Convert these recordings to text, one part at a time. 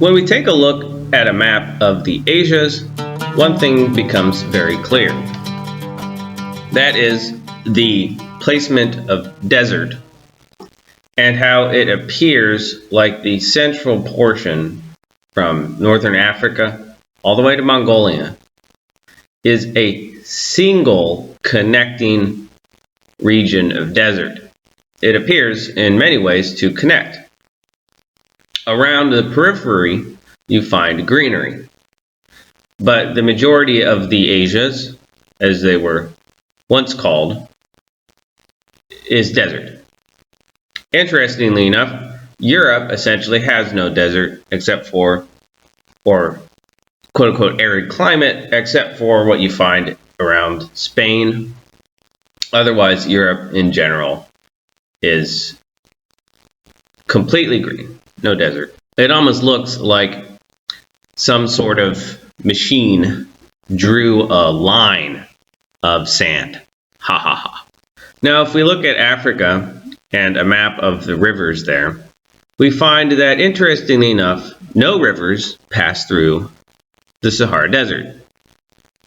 When we take a look at a map of the Asias, one thing becomes very clear. That is the placement of desert and how it appears like the central portion from northern Africa all the way to Mongolia is a single connecting region of desert. It appears in many ways to connect. Around the periphery, you find greenery. But the majority of the Asias, as they were once called, is desert. Interestingly enough, Europe essentially has no desert except for, or quote-unquote arid climate, except for what you find around Spain. Otherwise, Europe in general is completely green, no desert. It almost looks like some sort of machine drew a line of sand. Ha ha ha. Now, if we look at Africa and a map of the rivers there, we find that, interestingly enough, no rivers pass through the Sahara Desert.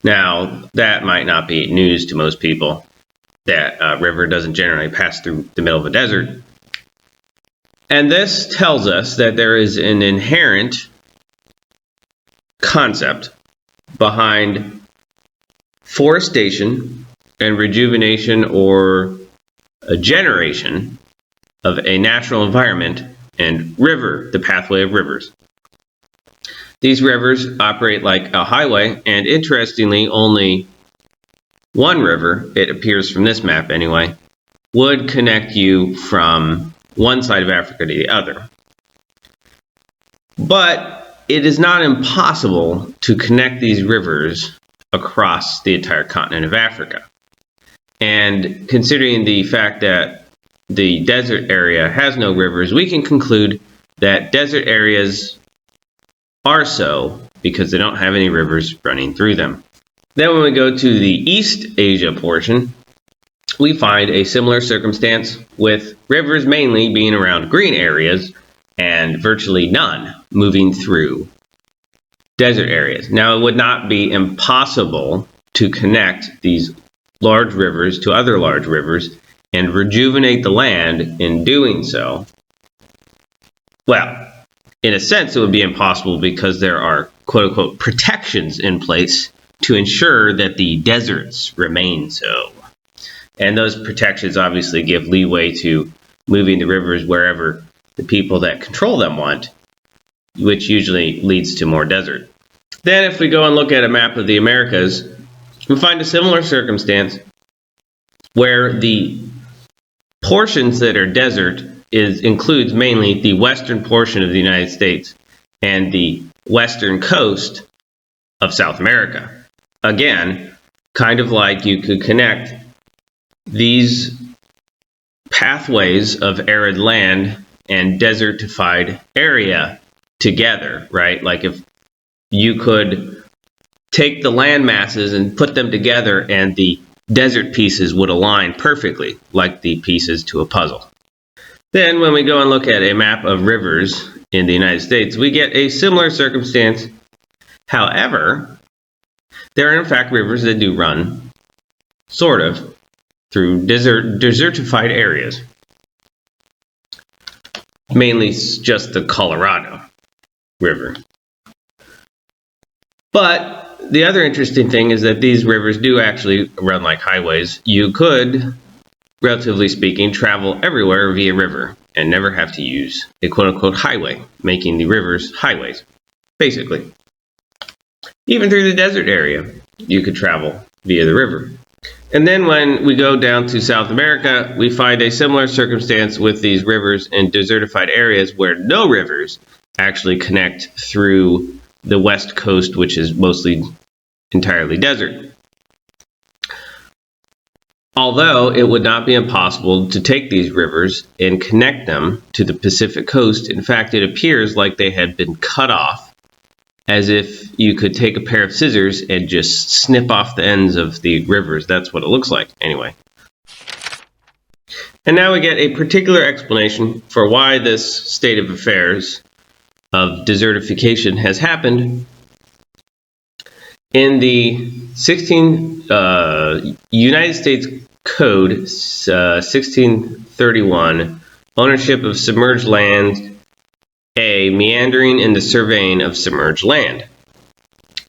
Now, that might not be news to most people, that a river doesn't generally pass through the middle of a desert. And this tells us that there is an inherent concept behind forestation and rejuvenation, or a generation of a natural environment, and river, the pathway of rivers. These rivers operate like a highway, and interestingly, only one river, it appears from this map anyway, would connect you from one side of Africa to the other. But it is not impossible to connect these rivers across the entire continent of Africa. And considering the fact that the desert area has no rivers, we can conclude that desert areas are so because they don't have any rivers running through them. Then when we go to the East Asia portion, we find a similar circumstance, with rivers mainly being around green areas and virtually none moving through desert areas. Now, it would not be impossible to connect these large rivers to other large rivers and rejuvenate the land in doing so. Well, in a sense, it would be impossible because there are quote-unquote protections in place to ensure that the deserts remain so. And those protections obviously give leeway to moving the rivers wherever the people that control them want, which usually leads to more desert. Then if we go and look at a map of the Americas, we find a similar circumstance where the portions that are desert includes mainly the western portion of the United States and the western coast of South America. Again, kind of like you could connect these pathways of arid land and desertified area together, right? Like if you could take the land masses and put them together and the desert pieces would align perfectly, like the pieces to a puzzle. Then when we go and look at a map of rivers in the United States, we get a similar circumstance. However, there are in fact rivers that do run, sort of, through desertified areas. Mainly just the Colorado River. But the other interesting thing is that these rivers do actually run like highways. You could, relatively speaking, travel everywhere via river and never have to use a quote-unquote highway, making the rivers highways, basically. Even through the desert area, you could travel via the river. And then when we go down to South America, we find a similar circumstance with these rivers in desertified areas where no rivers actually connect through the west coast, which is mostly entirely desert. Although it would not be impossible to take these rivers and connect them to the Pacific coast, in fact, it appears like they had been cut off, as if you could take a pair of scissors and just snip off the ends of the rivers. That's what it looks like, anyway. And now we get a particular explanation for why this state of affairs of desertification has happened. In the United States Code 1631, ownership of submerged land, A, meandering in the surveying of submerged land.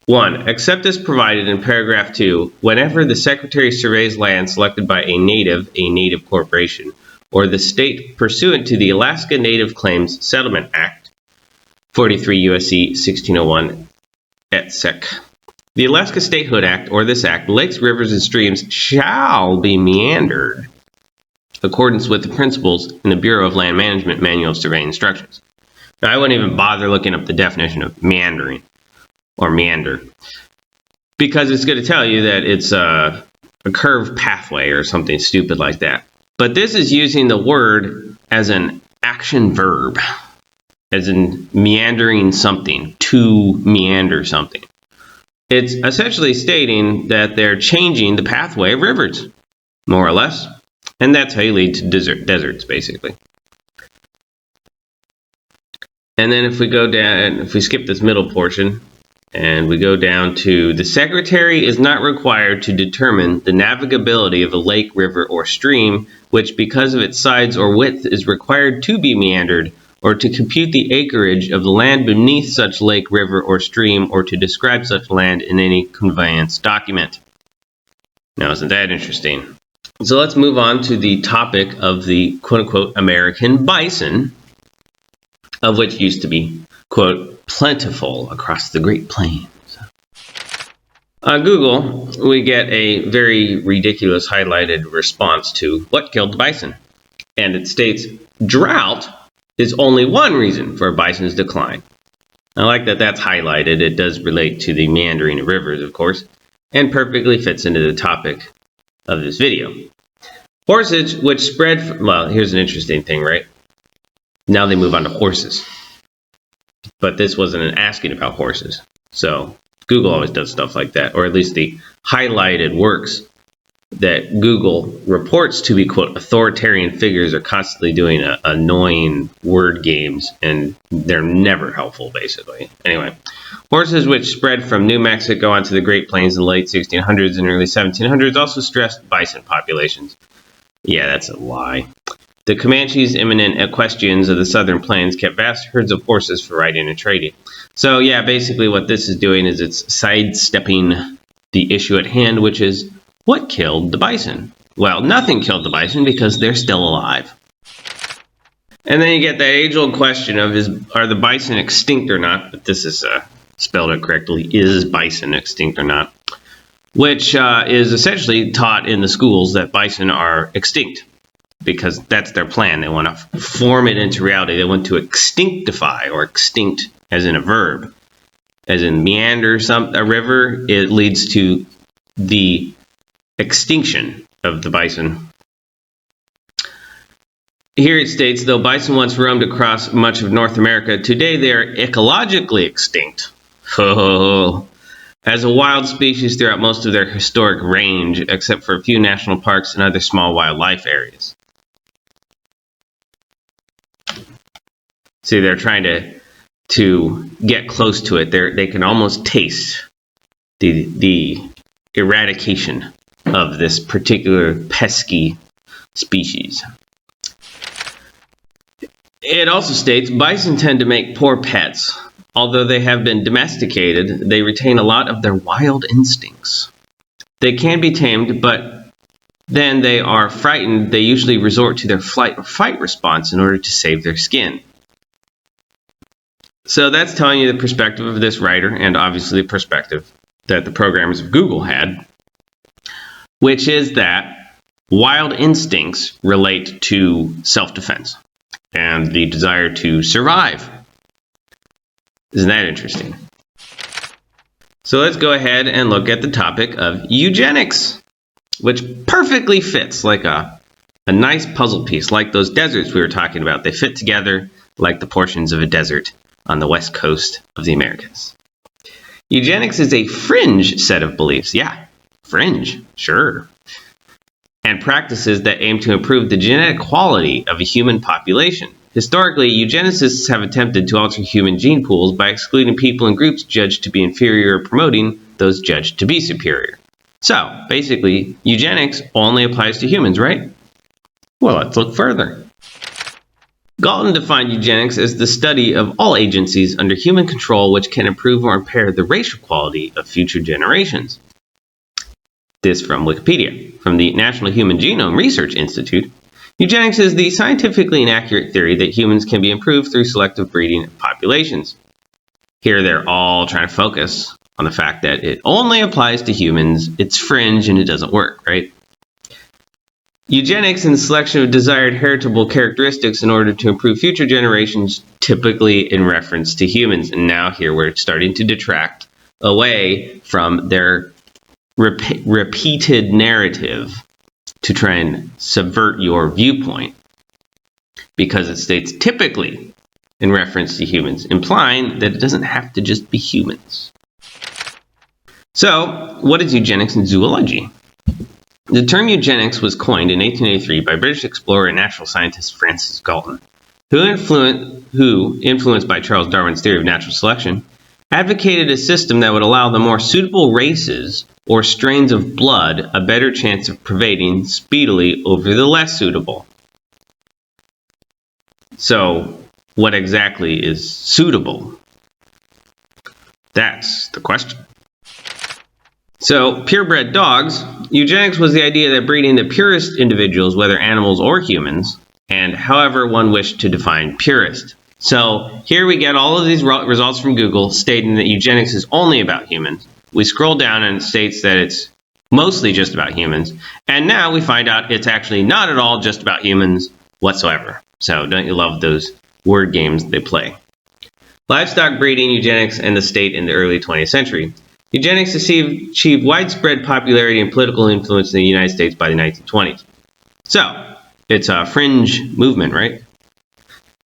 1. Except as provided in paragraph 2, whenever the Secretary surveys land selected by a native corporation, or the state pursuant to the Alaska Native Claims Settlement Act, 43 U.S.C. 1601, et sec. The Alaska Statehood Act, or this act, lakes, rivers, and streams shall be meandered in accordance with the principles in the Bureau of Land Management Manual of Surveying Instructions. Now, I wouldn't even bother looking up the definition of meandering or meander, because it's going to tell you that it's a curved pathway or something stupid like that. But this is using the word as an action verb, as in meandering something, to meander something. It's essentially stating that they're changing the pathway of rivers, more or less. And that's how you lead to deserts, basically. And then if we go down, if we skip this middle portion, and we go down to, the Secretary is not required to determine the navigability of a lake, river, or stream, which because of its size or width is required to be meandered, or to compute the acreage of the land beneath such lake, river, or stream, or to describe such land in any conveyance document. Now, isn't that interesting? So let's move on to the topic of the quote-unquote American bison, of which used to be, quote, plentiful across the Great Plains. On Google, we get a very ridiculous highlighted response to what killed the bison. And it states, drought is only one reason for a bison's decline. I like that that's highlighted. It does relate to the meandering of rivers, of course, and perfectly fits into the topic of this video. Horses, which spread, well, here's an interesting thing, right? Now they move on to horses. But this wasn't an asking about horses. So Google always does stuff like that, or at least the highlighted works that Google reports to be, quote, authoritarian figures are constantly doing annoying word games, and they're never helpful, basically. Anyway, horses which spread from New Mexico onto the Great Plains in the late 1600s and early 1700s also stressed bison populations. Yeah, that's a lie. The Comanches, eminent equestrians of the southern plains, kept vast herds of horses for riding and trading. So yeah, basically what this is doing is it's sidestepping the issue at hand, which is, what killed the bison? Well, nothing killed the bison because they're still alive. And then you get that age-old question of, are the bison extinct or not? But this is spelled out correctly, is bison extinct or not? Which is essentially taught in the schools that bison are extinct, because that's their plan. They want to form it into reality. They want to extinctify, or extinct as in a verb. As in meander a river, it leads to the extinction of the bison. Here it states, though bison once roamed across much of North America, today they are ecologically extinct. As a wild species throughout most of their historic range, except for a few national parks and other small wildlife areas. See, they're trying to get close to it. They can almost taste the eradication of this particular pesky species. It also states, bison tend to make poor pets. Although they have been domesticated, they retain a lot of their wild instincts. They can be tamed, but then they are frightened. They usually resort to their flight or fight response in order to save their skin. So that's telling you the perspective of this writer, and obviously the perspective that the programmers of Google had, which is that wild instincts relate to self-defense and the desire to survive. Isn't that interesting? So let's go ahead and look at the topic of eugenics, which perfectly fits like a nice puzzle piece, like those deserts we were talking about. They fit together like the portions of a desert on the west coast of the Americas. Eugenics is a fringe set of beliefs. Yeah, fringe, sure. And practices that aim to improve the genetic quality of a human population. Historically, eugenicists have attempted to alter human gene pools by excluding people in groups judged to be inferior or promoting those judged to be superior. So, basically, eugenics only applies to humans, right? Well, let's look further. Galton defined eugenics as the study of all agencies under human control which can improve or impair the racial quality of future generations. This from Wikipedia. From the National Human Genome Research Institute, eugenics is the scientifically inaccurate theory that humans can be improved through selective breeding of populations. Here they're all trying to focus on the fact that it only applies to humans, it's fringe, and it doesn't work, right? Eugenics and the selection of desired heritable characteristics in order to improve future generations, typically in reference to humans. And now here we're starting to detract away from their repeated narrative to try and subvert your viewpoint, because it states typically in reference to humans, implying that it doesn't have to just be humans. So, what is eugenics in zoology? The term eugenics was coined in 1883 by British explorer and natural scientist Francis Galton, who, influenced by Charles Darwin's theory of natural selection, advocated a system that would allow the more suitable races or strains of blood a better chance of pervading speedily over the less suitable. So, what exactly is suitable? That's the question. So, purebred dogs, eugenics was the idea that breeding the purest individuals, whether animals or humans, and however one wished to define purest. So, here we get all of these results from Google stating that eugenics is only about humans. We scroll down and it states that it's mostly just about humans. And now we find out it's actually not at all just about humans whatsoever. So, don't you love those word games they play? Livestock breeding, eugenics, and the state in the early 20th century. Eugenics achieved widespread popularity and political influence in the United States by the 1920s. So, it's a fringe movement, right?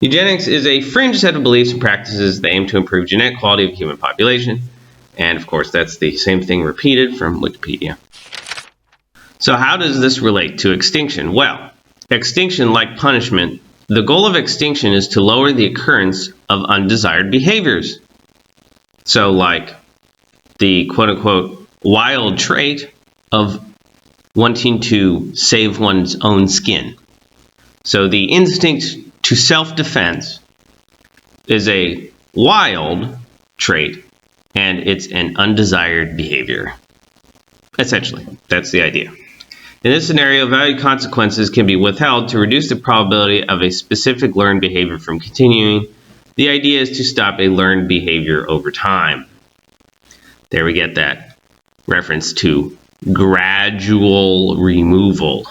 Eugenics is a fringe set of beliefs and practices that aim to improve genetic quality of the human population. And of course, that's the same thing repeated from Wikipedia. So how does this relate to extinction? Well, extinction, like punishment, the goal of extinction is to lower the occurrence of undesired behaviors. So like the quote-unquote wild trait of wanting to save one's own skin. So the instinct to self-defense is a wild trait, and it's an undesired behavior. Essentially, that's the idea. In this scenario, valued consequences can be withheld to reduce the probability of a specific learned behavior from continuing. The idea is to stop a learned behavior over time. There we get that reference to gradual removal.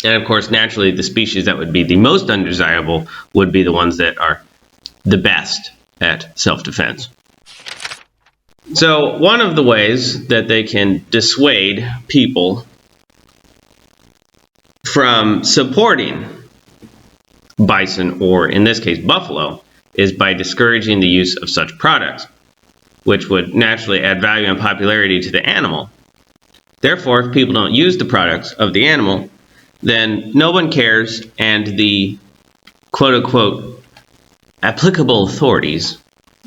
And of course, naturally, the species that would be the most undesirable would be the ones that are the best at self-defense. So one of the ways that they can dissuade people from supporting bison, or in this case buffalo, is by discouraging the use of such products, which would naturally add value and popularity to the animal. Therefore, if people don't use the products of the animal, then no one cares, and the quote-unquote applicable authorities,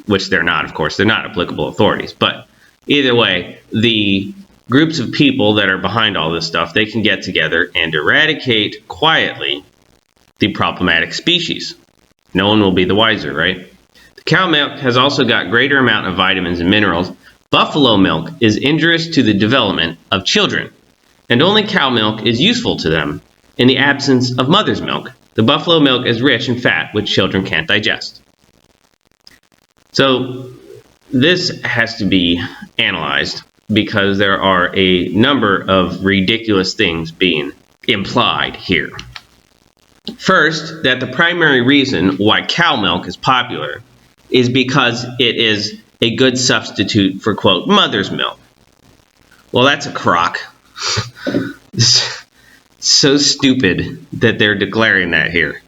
which they're not, of course, they're not applicable authorities, but either way, the groups of people that are behind all this stuff, they can get together and eradicate quietly the problematic species. No one will be the wiser, right? The cow milk has also got greater amount of vitamins and minerals. Buffalo milk is injurious to the development of children, and only cow milk is useful to them in the absence of mother's milk. The buffalo milk is rich in fat, which children can't digest. So this has to be analyzed because there are a number of ridiculous things being implied here. First, that the primary reason why cow milk is popular is because it is a good substitute for, quote, mother's milk. Well, that's a crock. It's so stupid that they're declaring that here.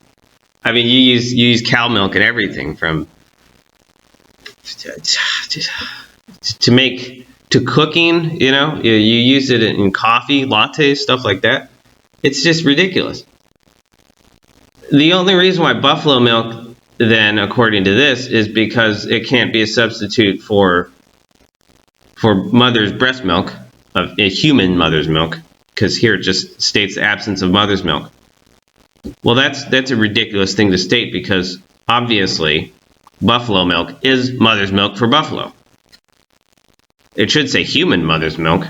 I mean, you use cow milk and everything from to cooking, you know, you use it in coffee, lattes, stuff like that. It's just ridiculous. The only reason why buffalo milk, then, according to this, is because it can't be a substitute for mother's breast milk, of a human mother's milk, because here it just states the absence of mother's milk. Well, that's a ridiculous thing to state, because obviously buffalo milk is mother's milk for buffalo. It should say human mother's milk,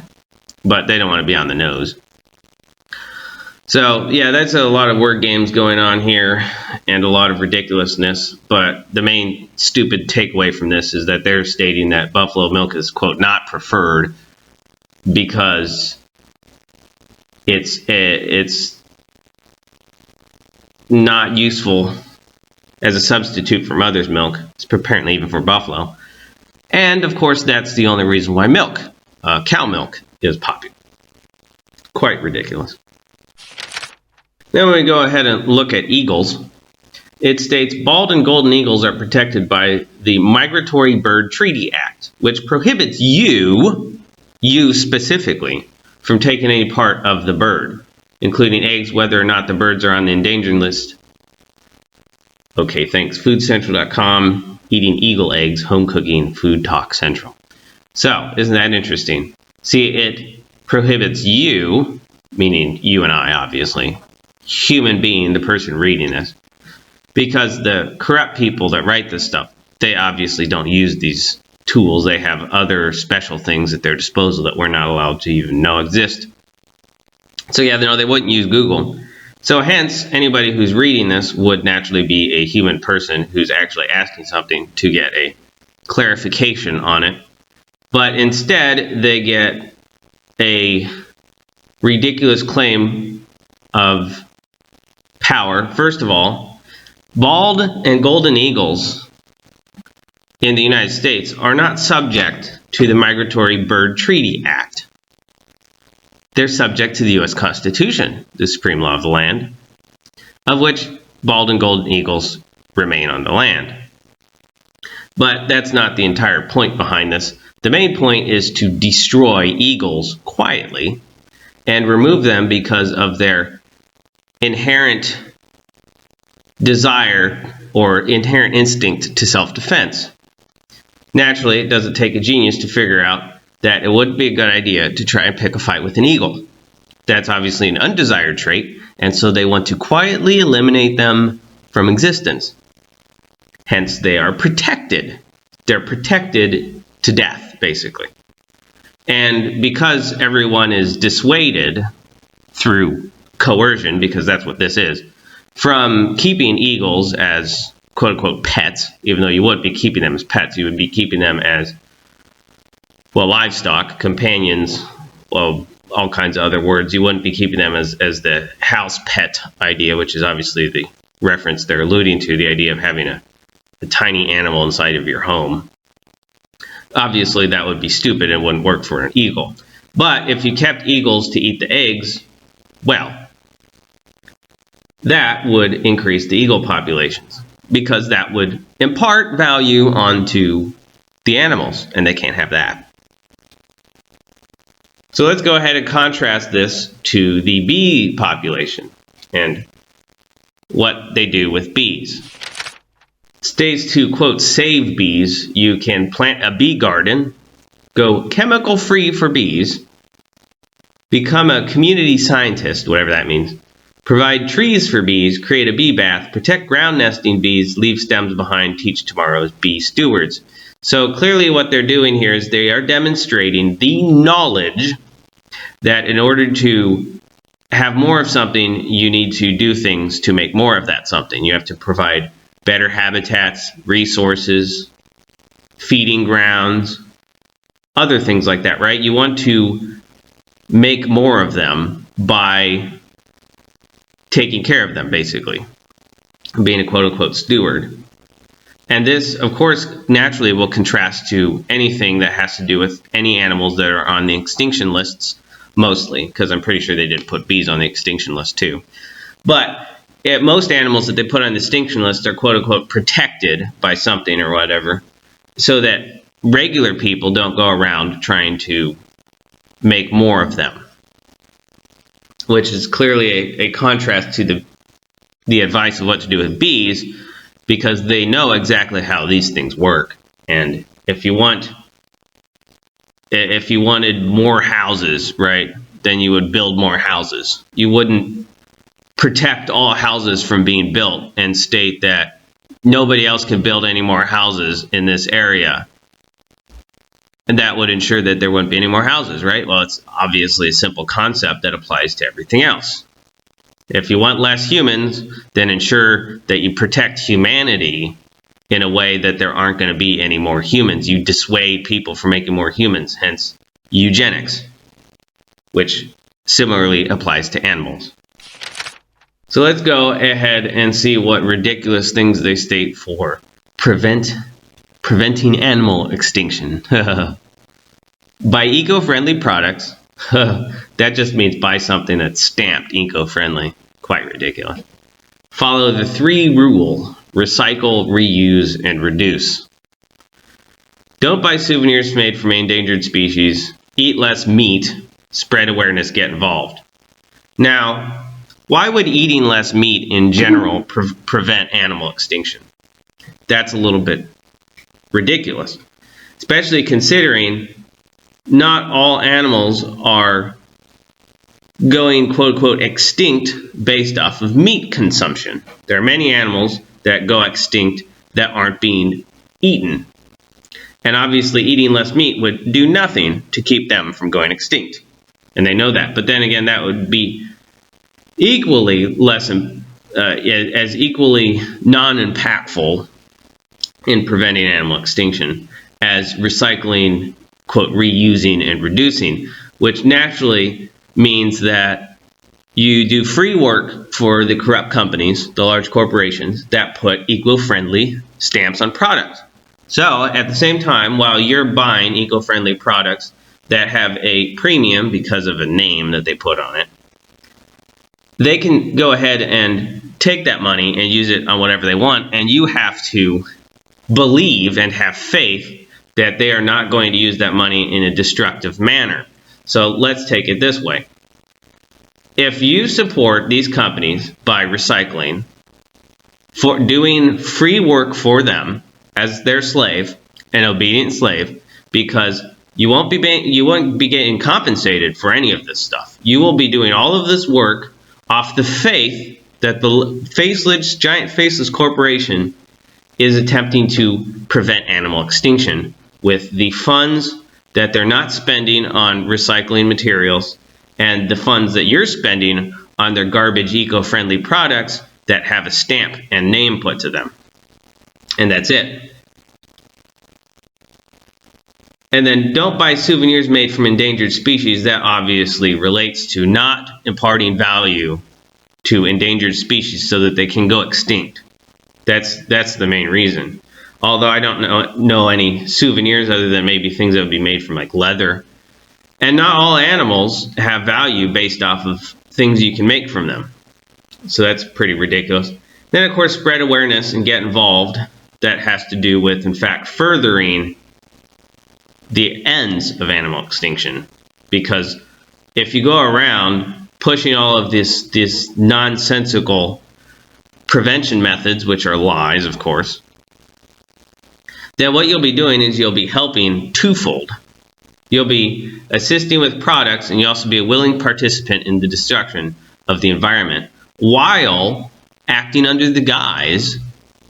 but they don't want to be on the nose. So, yeah, that's a lot of word games going on here and a lot of ridiculousness, but the main stupid takeaway from this is that they're stating that buffalo milk is, quote, not preferred because it's not useful as a substitute for mother's milk. It's apparently even for buffalo. And, of course, that's the only reason why milk, cow milk, is popular. Quite ridiculous. Then we go ahead and look at eagles. It states bald and golden eagles are protected by the Migratory Bird Treaty Act, which prohibits you specifically, from taking any part of the bird, including eggs, whether or not the birds are on the endangered list. Okay, thanks. FoodCentral.com, eating eagle eggs, home cooking, Food Talk Central. So, isn't that interesting? See, it prohibits you, meaning you and I, obviously, human being, the person reading this, because the corrupt people that write this stuff, they obviously don't use these tools. They have other special things at their disposal that we're not allowed to even know exist. So yeah, they wouldn't use Google. So hence, anybody who's reading this would naturally be a human person who's actually asking something to get a clarification on it. But instead, they get a ridiculous claim of power. First of all, bald and golden eagles in the United States are not subject to the Migratory Bird Treaty Act. They're subject to the U.S. Constitution, the supreme law of the land, of which bald and golden eagles remain on the land. But that's not the entire point behind this. The main point is to destroy eagles quietly and remove them because of their inherent desire or inherent instinct to self-defense. Naturally, it doesn't take a genius to figure out that it wouldn't be a good idea to try and pick a fight with an eagle. That's obviously an undesired trait, and so they want to quietly eliminate them from existence. Hence, they are protected. They're protected to death, basically. And because everyone is dissuaded through coercion, because that's what this is, from keeping eagles as quote-unquote pets, even though you wouldn't be keeping them as pets, you would be keeping them as, well, livestock, companions, well, all kinds of other words. You wouldn't be keeping them as the house pet idea, which is obviously the reference they're alluding to, the idea of having a tiny animal inside of your home. Obviously, that would be stupid and wouldn't work for an eagle. But if you kept eagles to eat the eggs, well, that would increase the eagle populations, because that would impart value onto the animals, and they can't have that. So let's go ahead and contrast this to the bee population and what they do with bees. It states to, quote, save bees, you can plant a bee garden, go chemical-free for bees, become a community scientist, whatever that means, provide trees for bees, create a bee bath, protect ground nesting bees, leave stems behind, teach tomorrow's bee stewards. So clearly what they're doing here is they are demonstrating the knowledge that in order to have more of something, you need to do things to make more of that something. You have to provide better habitats, resources, feeding grounds, other things like that, right? You want to make more of them by taking care of them, basically, being a quote-unquote steward. And this, of course, naturally will contrast to anything that has to do with any animals that are on the extinction lists, mostly, because I'm pretty sure they did put bees on the extinction list too. But most animals that they put on the extinction list are quote-unquote protected by something or whatever, so that regular people don't go around trying to make more of them, which is clearly a contrast to the the advice of what to do with bees because they know exactly how these things work. And if you wanted more houses, right, then you would build more houses. You wouldn't protect all houses from being built and state that nobody else can build any more houses in this area. And that would ensure that there wouldn't be any more houses, right? Well, it's obviously a simple concept that applies to everything else. If you want less humans, then ensure that you protect humanity in a way that there aren't going to be any more humans. You dissuade people from making more humans, hence eugenics, which similarly applies to animals. So let's go ahead and see what ridiculous things they state for preventing animal extinction. Buy eco-friendly products. That just means buy something that's stamped eco-friendly. Quite ridiculous. Follow the 3 rule: recycle, reuse, and reduce. Don't buy souvenirs made from endangered species. Eat less meat. Spread awareness, get involved. Now, why would eating less meat in general prevent animal extinction? That's a little bit ridiculous, especially considering not all animals are going quote-unquote extinct based off of meat consumption. There are many animals that go extinct that aren't being eaten. And obviously eating less meat would do nothing to keep them from going extinct. And they know that. But then again, that would be equally as equally non-impactful in preventing animal extinction as recycling, quote, reusing and reducing, which naturally means that you do free work for the corrupt companies, the large corporations, that put eco-friendly stamps on products. So at the same time, while you're buying eco-friendly products that have a premium because of a name that they put on it, they can go ahead and take that money and use it on whatever they want, and you have to believe and have faith that they are not going to use that money in a destructive manner. So let's take it this way. If you support these companies by recycling, for doing free work for them as their slave, an obedient slave, because you won't be getting compensated for any of this stuff. You will be doing all of this work off the faith that the giant faceless corporation is attempting to prevent animal extinction with the funds that they're not spending on recycling materials and the funds that you're spending on their garbage eco-friendly products that have a stamp and name put to them. And that's it. And then don't buy souvenirs made from endangered species. That obviously relates to not imparting value to endangered species so that they can go extinct. That's the main reason. Although I don't know any souvenirs other than maybe things that would be made from like leather. And not all animals have value based off of things you can make from them. So that's pretty ridiculous. Then of course spread awareness and get involved. That has to do with, in fact, furthering the ends of animal extinction. Because if you go around pushing all of this nonsensical prevention methods, which are lies, of course, then what you'll be doing is you'll be helping twofold. You'll be assisting with products, and you'll also be a willing participant in the destruction of the environment, while acting under the guise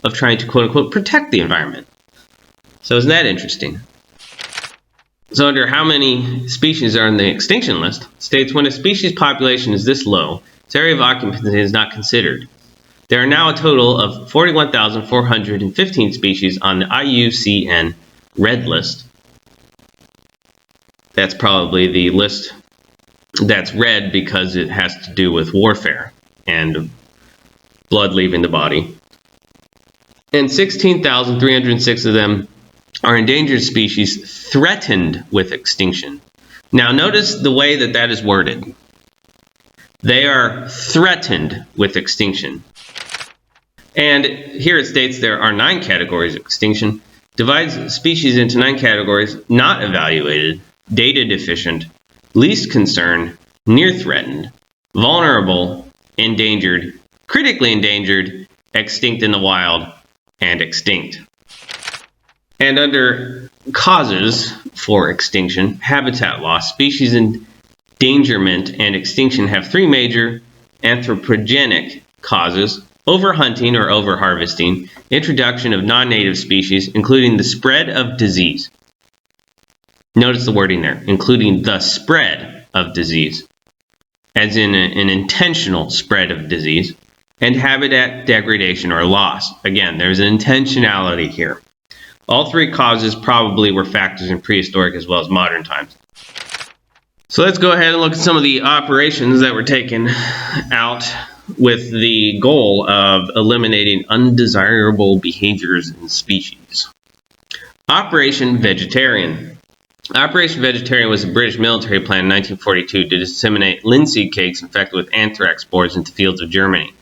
of trying to, quote-unquote, protect the environment. So isn't that interesting? So under how many species are on the extinction list, states when a species population is this low, its area of occupancy is not considered. There are now a total of 41,415 species on the IUCN Red List. That's probably the list that's red because it has to do with warfare and blood leaving the body. And 16,306 of them are endangered species threatened with extinction. Now notice the way that that is worded. They are threatened with extinction. And here it states there are 9 categories of extinction. Divides species into 9 categories: not evaluated, data deficient, least concern, near threatened, vulnerable, endangered, critically endangered, extinct in the wild, and extinct. And under causes for extinction, habitat loss, species endangerment, and extinction have three major anthropogenic causes: overhunting or overharvesting, introduction of non-native species, including the spread of disease. Notice the wording there, including the spread of disease, as in an intentional spread of disease, and habitat degradation or loss. Again, there's an intentionality here. All three causes probably were factors in prehistoric as well as modern times. So let's go ahead and look at some of the operations that were taken out with the goal of eliminating undesirable behaviors in species. Operation Vegetarian. Operation Vegetarian was a British military plan in 1942 to disseminate linseed cakes infected with anthrax spores into fields of Germany.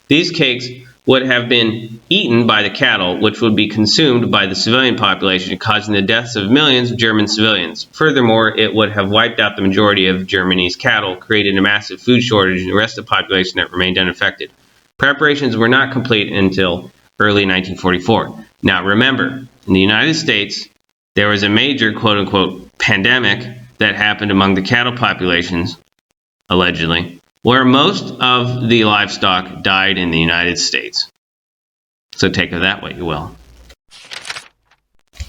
These cakes would have been eaten by the cattle, which would be consumed by the civilian population, causing the deaths of millions of German civilians. Furthermore, it would have wiped out the majority of Germany's cattle, creating a massive food shortage in the rest of the population that remained unaffected. Preparations were not complete until early 1944. Now remember, in the United States, there was a major quote-unquote pandemic that happened among the cattle populations, allegedly, where most of the livestock died in the United States. So take it that way, you will.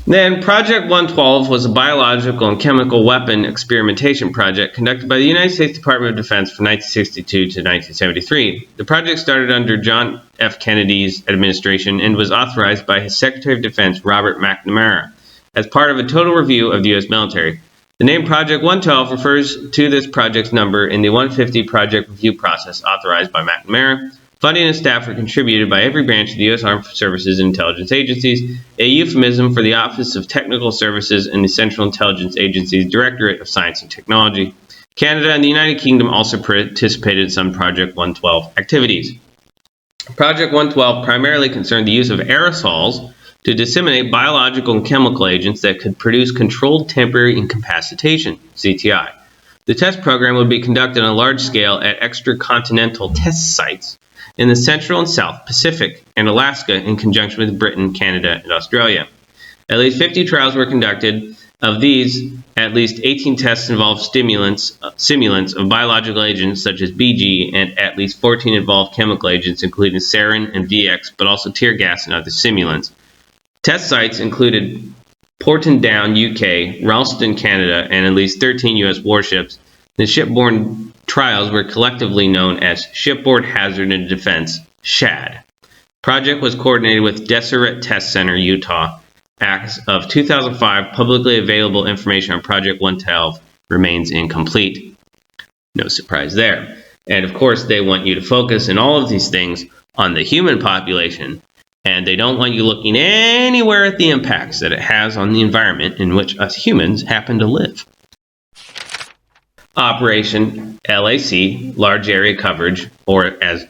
Then Project 112 was a biological and chemical weapon experimentation project conducted by the United States Department of Defense from 1962 to 1973. The project started under John F. Kennedy's administration and was authorized by his Secretary of Defense, Robert McNamara, as part of a total review of the U.S. military. The name Project 112 refers to this project's number in the 150 project review process authorized by McNamara. Funding and staff were contributed by every branch of the U.S. Armed Services and intelligence agencies, a euphemism for the Office of Technical Services and the Central Intelligence Agency's Directorate of Science and Technology. Canada and the United Kingdom also participated in some Project 112 activities. Project 112 primarily concerned the use of aerosols to disseminate biological and chemical agents that could produce controlled temporary incapacitation, CTI. The test program would be conducted on a large scale at extracontinental test sites in the Central and South Pacific and Alaska in conjunction with Britain, Canada, and Australia. At least 50 trials were conducted. Of these, at least 18 tests involved simulants of biological agents such as BG, and at least 14 involved chemical agents including sarin and VX, but also tear gas and other simulants. Test sites included Portadown, UK, Ralston, Canada, and at least 13 U.S. warships. The shipborne trials were collectively known as Shipboard Hazard and Defense, SHAD. Project was coordinated with Deseret Test Center, Utah. As of 2005, publicly available information on Project 112 remains incomplete. No surprise there. And of course, they want you to focus in all of these things on the human population, and they don't want you looking anywhere at the impacts that it has on the environment in which us humans happen to live. Operation LAC, Large Area Coverage, or as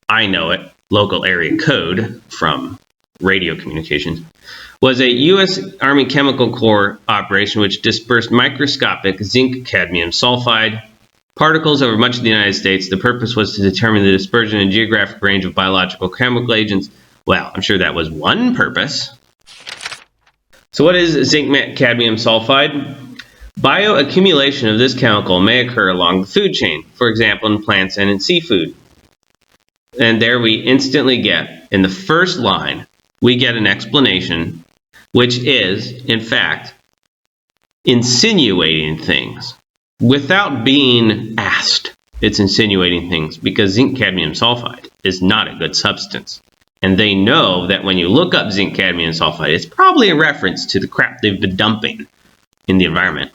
I know it, Local Area Code from radio communications, was a U.S. Army Chemical Corps operation which dispersed microscopic zinc cadmium sulfide particles over much of the United States. The purpose was to determine the dispersion and geographic range of biological chemical agents. Well, I'm sure that was one purpose. So what is zinc cadmium sulfide? Bioaccumulation of this chemical may occur along the food chain, for example in plants and in seafood. And there we instantly get, in the first line, we get an explanation which is, in fact, insinuating things without being asked. It's insinuating things because zinc cadmium sulfide is not a good substance. And they know that when you look up zinc cadmium sulfide, it's probably a reference to the crap they've been dumping in the environment.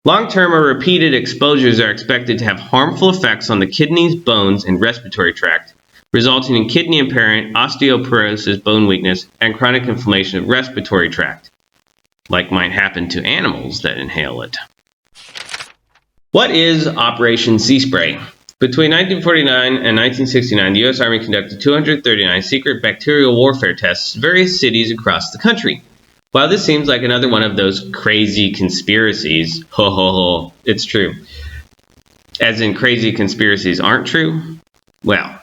Long-term or repeated exposures are expected to have harmful effects on the kidneys, bones, and respiratory tract, resulting in kidney impairment, osteoporosis, bone weakness, and chronic inflammation of respiratory tract, like might happen to animals that inhale it. What is Operation Sea Spray? Between 1949 and 1969, the U.S. Army conducted 239 secret bacterial warfare tests in various cities across the country. While this seems like another one of those crazy conspiracies, it's true. As in crazy conspiracies aren't true? Well,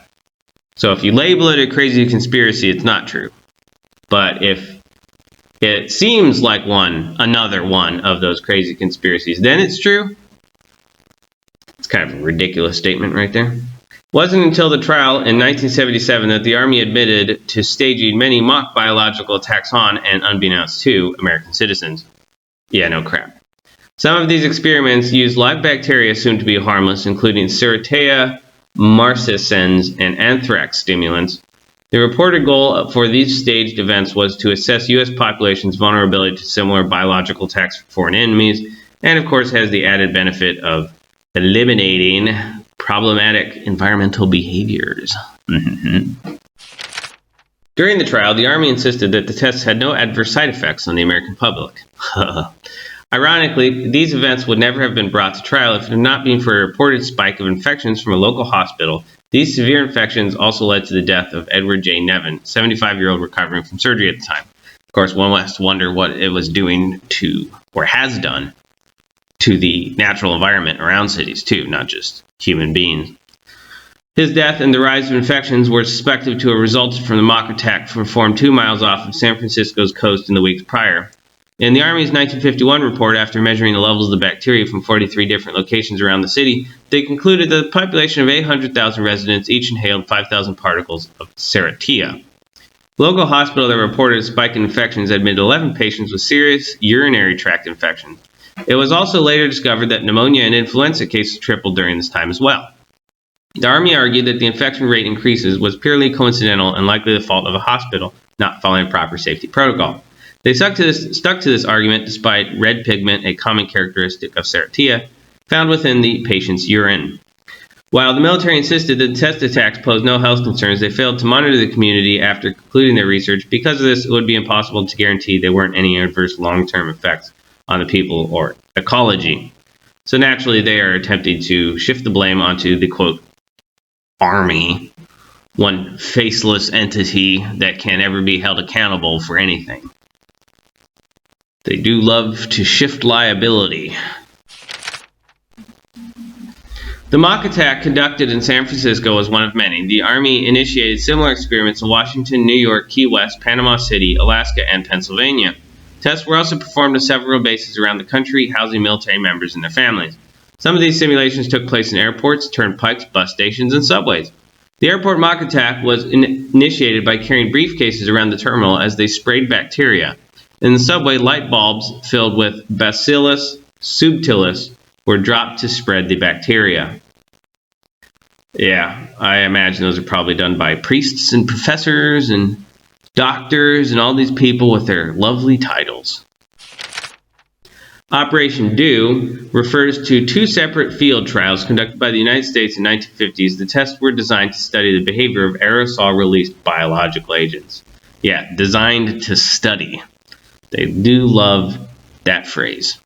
So if you label it a crazy conspiracy, it's not true. But if it seems like another one of those crazy conspiracies, then it's true. It's kind of a ridiculous statement right there. It wasn't until the trial in 1977 that the Army admitted to staging many mock biological attacks on, and unbeknownst to, American citizens. Yeah, no crap. Some of these experiments used live bacteria assumed to be harmless, including Serratia marcescens and anthrax stimulants. The reported goal for these staged events was to assess U.S. population's vulnerability to similar biological attacks from foreign enemies, and of course has the added benefit of eliminating problematic environmental behaviors. During the trial, the Army insisted that the tests had no adverse side effects on the American public. Ironically, these events would never have been brought to trial if it had not been for a reported spike of infections from a local hospital. These severe infections also led to the death of Edward J. Nevin, a 75-year-old recovering from surgery at the time. Of course, one has to wonder what it was doing to, or has done, to the natural environment around cities too, not just human beings. His death and the rise of infections were suspected to have resulted from the mock attack performed 2 miles off of San Francisco's coast in the weeks prior. In the Army's 1951 report, after measuring the levels of the bacteria from 43 different locations around the city, they concluded that the population of 800,000 residents each inhaled 5,000 particles of Serratia. The local hospital that reported a spike in infections admitted 11 patients with serious urinary tract infections. It was also later discovered that pneumonia and influenza cases tripled during this time as well. The Army argued that the infection rate increases was purely coincidental and likely the fault of a hospital not following proper safety protocol. They stuck to this argument despite red pigment, a common characteristic of Serratia, found within the patient's urine. While the military insisted that the test attacks posed no health concerns, they failed to monitor the community after concluding their research. Because of this, it would be impossible to guarantee there weren't any adverse long-term effects on the people or ecology. So naturally, they are attempting to shift the blame onto the, quote, Army, one faceless entity that can't ever be held accountable for anything. They do love to shift liability. The mock attack conducted in San Francisco was one of many. The Army initiated similar experiments in Washington, New York, Key West, Panama City, Alaska, and Pennsylvania. Tests were also performed at several bases around the country, housing military members and their families. Some of these simulations took place in airports, turnpikes, bus stations, and subways. The airport mock attack was initiated by carrying briefcases around the terminal as they sprayed bacteria. In the subway, light bulbs filled with Bacillus subtilis were dropped to spread the bacteria. Yeah, I imagine those are probably done by priests and professors and doctors and all these people with their lovely titles. Operation DEW refers to two separate field trials conducted by the United States in the 1950s. The tests were designed to study the behavior of aerosol-released biological agents. Yeah, designed to study. They do love that phrase.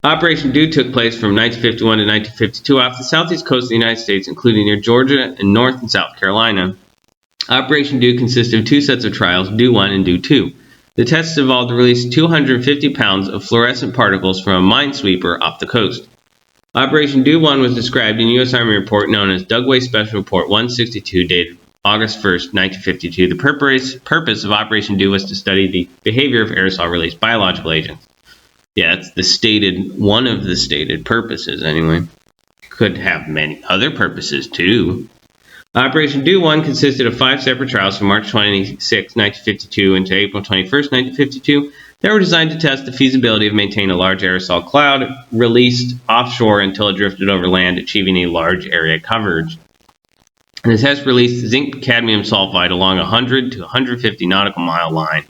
Operation DEW took place from 1951 to 1952 off the southeast coast of the United States, including near Georgia and North and South Carolina. Operation DEW consisted of two sets of trials, DEW 1 and DEW 2. The tests involved the release of 250 pounds of fluorescent particles from a minesweeper off the coast. Operation DEW 1 was described in a U.S. Army report known as Dugway Special Report 162, dated August 1st, 1952. The purpose of Operation DEW was to study the behavior of aerosol-released biological agents. Yeah, that's one of the stated purposes, anyway. Could have many other purposes, too. Operation DEW 1 consisted of 5 separate trials from March 26, 1952 into April 21, 1952 that were designed to test the feasibility of maintaining a large aerosol cloud released offshore until it drifted over land, achieving a large area coverage. The test released zinc cadmium sulfide along a 100 to 150 nautical mile line.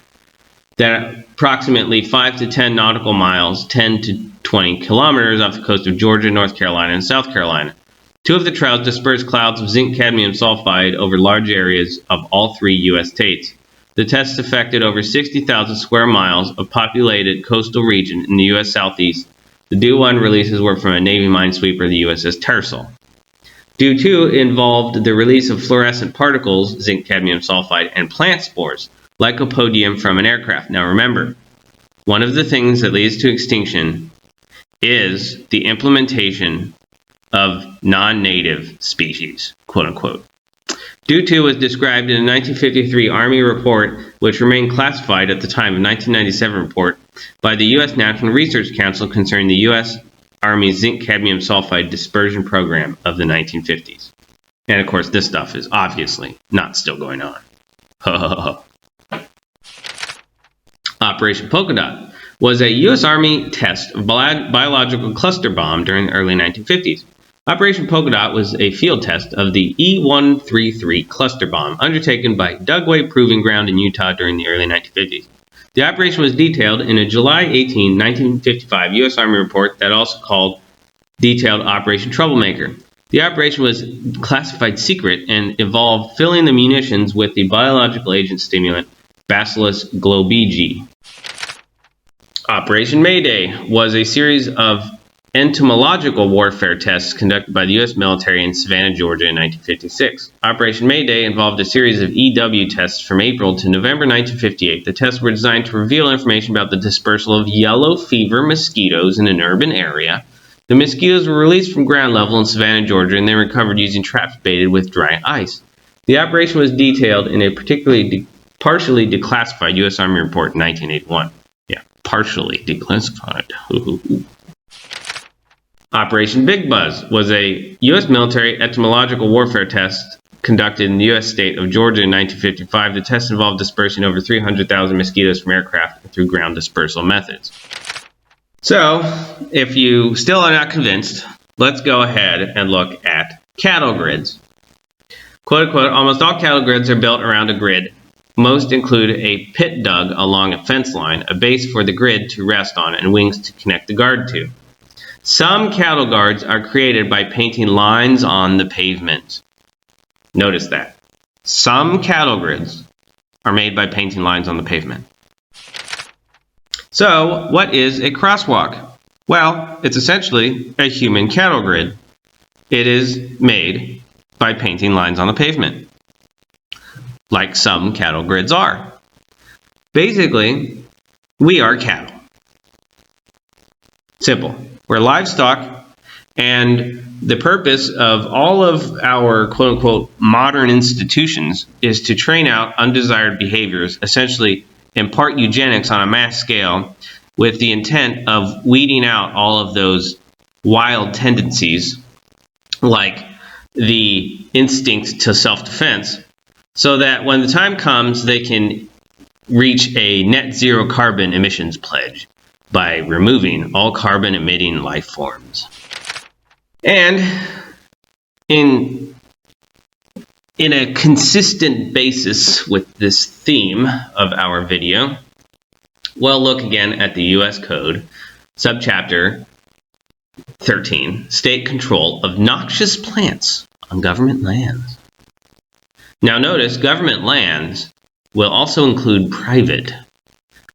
That approximately 5 to 10 nautical miles, 10 to 20 kilometers off the coast of Georgia, North Carolina, and South Carolina. 2 of the trials dispersed clouds of zinc cadmium sulfide over large areas of all 3 U.S. states. The tests affected over 60,000 square miles of populated coastal region in the U.S. Southeast. The DEW 1 releases were from a Navy minesweeper, the USS Tercel. DEW 2 involved the release of fluorescent particles, zinc cadmium sulfide, and plant spores, lycopodium, from an aircraft. Now remember, one of the things that leads to extinction is the implementation of non-native species, quote unquote. Due to was described in a 1953 Army report, which remained classified at the time of 1997 report by the U.S. National Research Council concerning the U.S. Army's zinc-cadmium sulfide dispersion program of the 1950s. And of course, this stuff is obviously not still going on. Operation Polka Dot was a U.S. Army test of biological cluster bomb during the early 1950s. Operation Polka Dot was a field test of the E-133 cluster bomb undertaken by Dugway Proving Ground in Utah during the early 1950s. The operation was detailed in a July 18, 1955 U.S. Army report that also detailed Operation Troublemaker. The operation was classified secret and involved filling the munitions with the biological agent stimulant Bacillus globigii. Operation Mayday was a series of entomological warfare tests conducted by the U.S. military in Savannah, Georgia in 1956. Operation Mayday involved a series of EW tests from April to November 1958. The tests were designed to reveal information about the dispersal of yellow fever mosquitoes in an urban area. The mosquitoes were released from ground level in Savannah, Georgia, and then recovered using traps baited with dry ice. The operation was detailed in a partially declassified U.S. Army report in 1981. Yeah, partially declassified. Operation Big Buzz was a U.S. military entomological warfare test conducted in the U.S. state of Georgia in 1955. The test involved dispersing over 300,000 mosquitoes from aircraft through ground dispersal methods. So, if you still are not convinced, let's go ahead and look at cattle grids. Quote unquote, almost all cattle grids are built around a grid. Most include a pit dug along a fence line, a base for the grid to rest on, and wings to connect the guard to. Some cattle guards are created by painting lines on the pavement. Notice that. Some cattle grids are made by painting lines on the pavement. So, what is a crosswalk? Well, it's essentially a human cattle grid. It is made by painting lines on the pavement, like some cattle grids are. Basically, we are cattle. Simple. We're livestock, and the purpose of all of our quote-unquote modern institutions is to train out undesired behaviors, essentially impart eugenics on a mass scale with the intent of weeding out all of those wild tendencies like the instinct to self-defense, so that when the time comes they can reach a net zero carbon emissions pledge by removing all carbon-emitting life forms. And in a consistent basis with this theme of our video, we'll look again at the U.S. Code, subchapter 13, State Control of Noxious Plants on Government Lands. Now notice, government lands will also include private,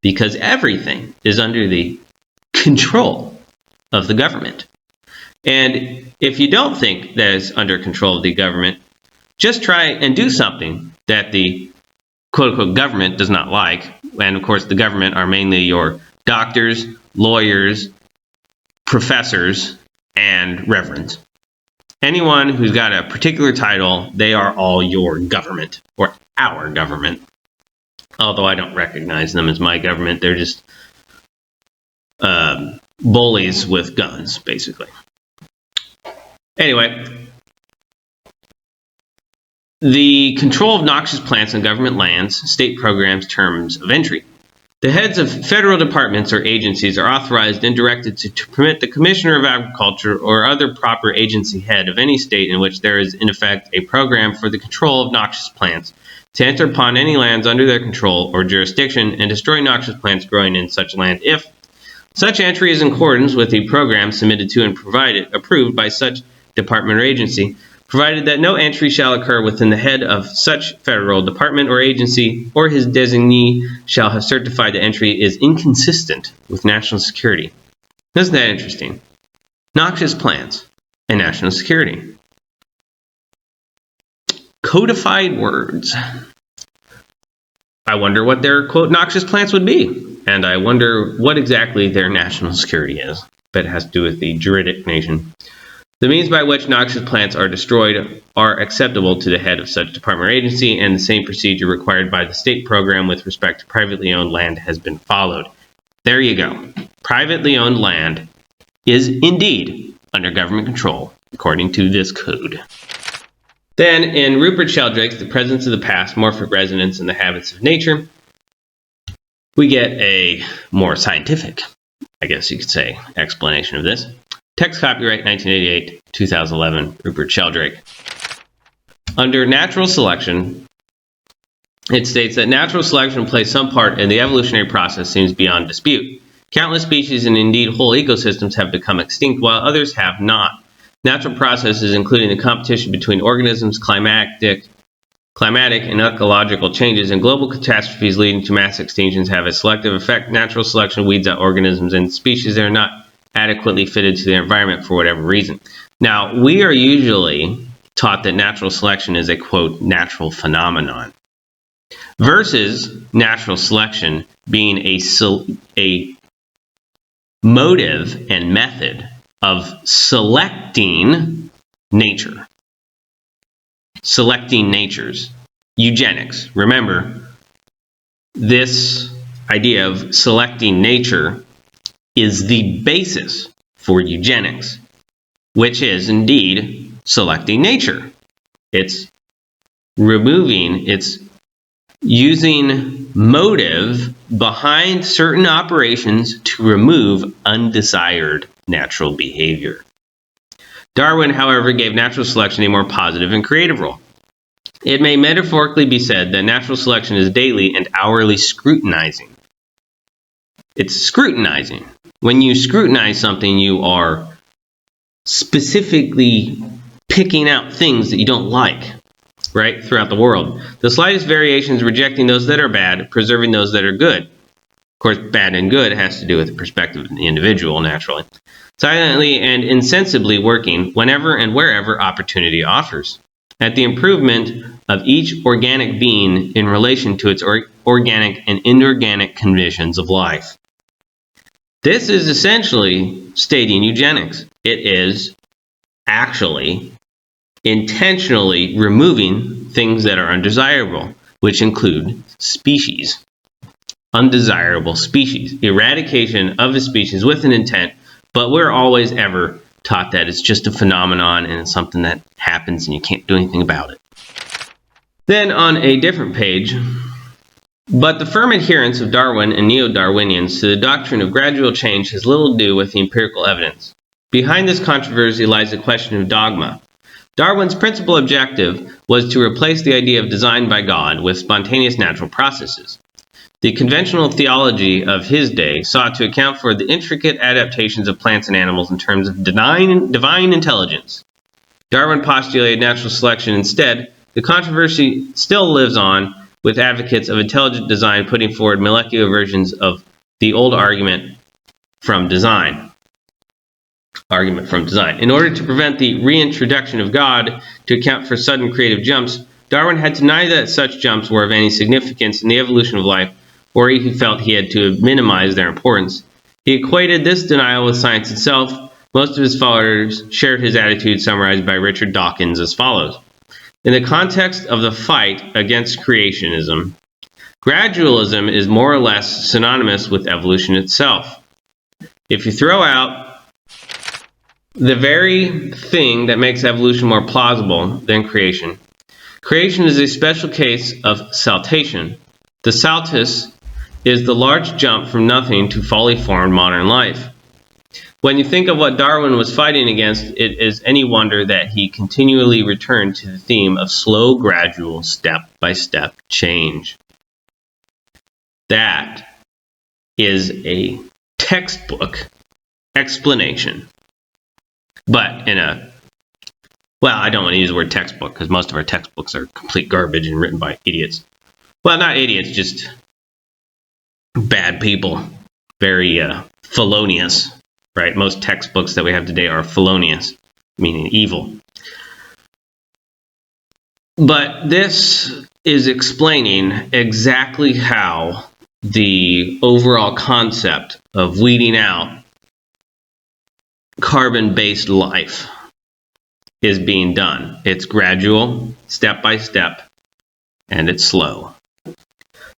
because everything is under the control of the government. And if you don't think that it's under control of the government, just try and do something that the quote-unquote government does not like. And of course, the government are mainly your doctors, lawyers, professors, and reverends. Anyone who's got a particular title, they are all your government, or our government. Although I don't recognize them as my government, they're just bullies with guns, basically. Anyway, the control of noxious plants on government lands, state programs, terms of entry. The heads of federal departments or agencies are authorized and directed to permit the Commissioner of Agriculture or other proper agency head of any state in which there is in effect a program for the control of noxious plants to enter upon any lands under their control or jurisdiction and destroy noxious plants growing in such land if such entry is in accordance with the program submitted to and approved by such department or agency, provided that no entry shall occur within the head of such federal department or agency or his designee shall have certified the entry is inconsistent with national security. Isn't that interesting? Noxious plants and national security. Codified words. I wonder what their, quote, noxious plants would be. And I wonder what exactly their national security is. But it has to do with the juridic nation. The means by which noxious plants are destroyed are acceptable to the head of such department or agency, and the same procedure required by the state program with respect to privately owned land has been followed. There you go. Privately owned land is indeed under government control, according to this code. Then, in Rupert Sheldrake's The Presence of the Past, Morphic Resonance and the Habits of Nature, we get a more scientific, I guess you could say, explanation of this. Text copyright 1988, 2011, Rupert Sheldrake. Under natural selection, it states that natural selection plays some part in the evolutionary process seems beyond dispute. Countless species and indeed whole ecosystems have become extinct while others have not. Natural processes, including the competition between organisms, climatic and ecological changes, and global catastrophes leading to mass extinctions have a selective effect. Natural selection weeds out organisms and species that are not adequately fitted to their environment for whatever reason. Now, we are usually taught that natural selection is a, quote, natural phenomenon, versus natural selection being a motive and method of selecting nature. Selecting natures. Eugenics. Remember, this idea of selecting nature is the basis for eugenics, which is indeed selecting nature. It's using motive behind certain operations to remove undesired natural behavior. Darwin, however, gave natural selection a more positive and creative role. It may metaphorically be said that natural selection is daily and hourly scrutinizing. It's scrutinizing. When you scrutinize something, you are specifically picking out things that you don't like, right, throughout the world. The slightest variations rejecting those that are bad, preserving those that are good. Of course, bad and good has to do with the perspective of the individual, naturally. Silently and insensibly working whenever and wherever opportunity offers, at the improvement of each organic being in relation to its organic and inorganic conditions of life. This is essentially stating eugenics. It is actually intentionally removing things that are undesirable, which include species. Undesirable species. Eradication of a species with an intent, but we're always ever taught that it's just a phenomenon and it's something that happens and you can't do anything about it. Then on a different page, but the firm adherence of Darwin and neo-Darwinians to the doctrine of gradual change has little to do with the empirical evidence. Behind this controversy lies the question of dogma. Darwin's principal objective was to replace the idea of design by God with spontaneous natural processes. The conventional theology of his day sought to account for the intricate adaptations of plants and animals in terms of divine intelligence. Darwin postulated natural selection instead. The controversy still lives on, with advocates of intelligent design putting forward molecular versions of the old argument from design. In order to prevent the reintroduction of God to account for sudden creative jumps, Darwin had to deny that such jumps were of any significance in the evolution of life, or he felt he had to minimize their importance. He equated this denial with science itself. Most of his followers shared his attitude, summarized by Richard Dawkins as follows. In the context of the fight against creationism, gradualism is more or less synonymous with evolution itself. If you throw out the very thing that makes evolution more plausible than creation, creation is a special case of saltation. The saltus is the large jump from nothing to fully formed modern life. When you think of what Darwin was fighting against, it is any wonder that he continually returned to the theme of slow, gradual, step-by-step change. That is a textbook explanation. But I don't want to use the word textbook because most of our textbooks are complete garbage and written by idiots. Well, not idiots, just bad people. Very felonious. Right? Most textbooks that we have today are felonious, meaning evil. But this is explaining exactly how the overall concept of weeding out carbon-based life is being done. It's gradual, step by step, and it's slow.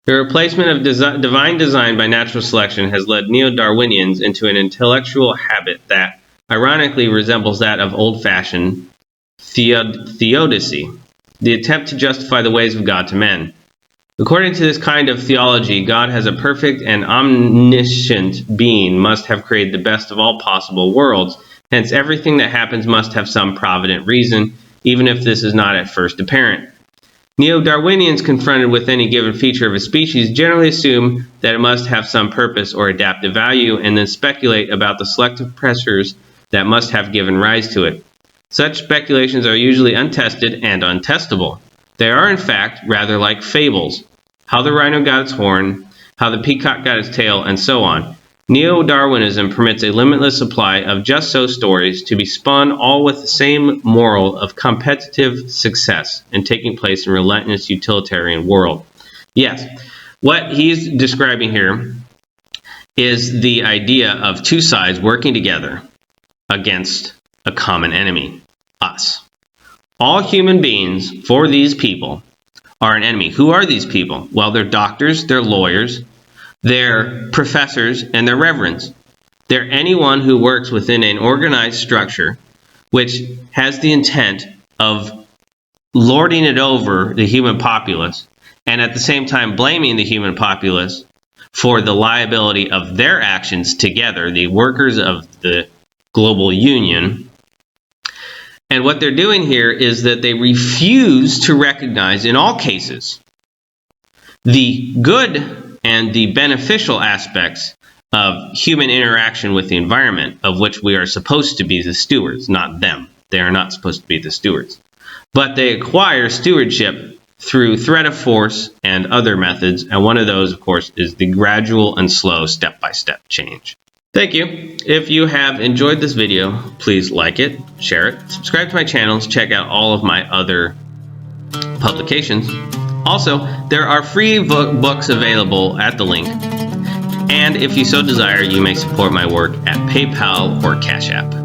The replacement of divine design by natural selection has led neo-Darwinians into an intellectual habit that, ironically, resembles that of old-fashioned theodicy, the attempt to justify the ways of God to men. According to this kind of theology, God as a perfect and omniscient being must have created the best of all possible worlds. Hence, everything that happens must have some provident reason, even if this is not at first apparent. Neo-Darwinians confronted with any given feature of a species generally assume that it must have some purpose or adaptive value and then speculate about the selective pressures that must have given rise to it. Such speculations are usually untested and untestable. They are, in fact, rather like fables. How the rhino got its horn, how the peacock got its tail, and so on. Neo-Darwinism permits a limitless supply of just-so stories to be spun, all with the same moral of competitive success and taking place in a relentless utilitarian world. Yes, what he's describing here is the idea of two sides working together against a common enemy, us. All human beings, for these people, are an enemy. Who are these people? Well, they're doctors, they're lawyers, they're professors, and they're reverends. They're anyone who works within an organized structure which has the intent of lording it over the human populace and at the same time blaming the human populace for the liability of their actions together, the workers of the global union. And what they're doing here is that they refuse to recognize, in all cases, the good and the beneficial aspects of human interaction with the environment, of which we are supposed to be the stewards, not them. They are not supposed to be the stewards. But they acquire stewardship through threat of force and other methods, and one of those, of course, is the gradual and slow step-by-step change. Thank you. If you have enjoyed this video, please like it, share it, subscribe to my channels, check out all of my other publications. Also, there are free books available at the link, and if you so desire, you may support my work at PayPal or Cash App.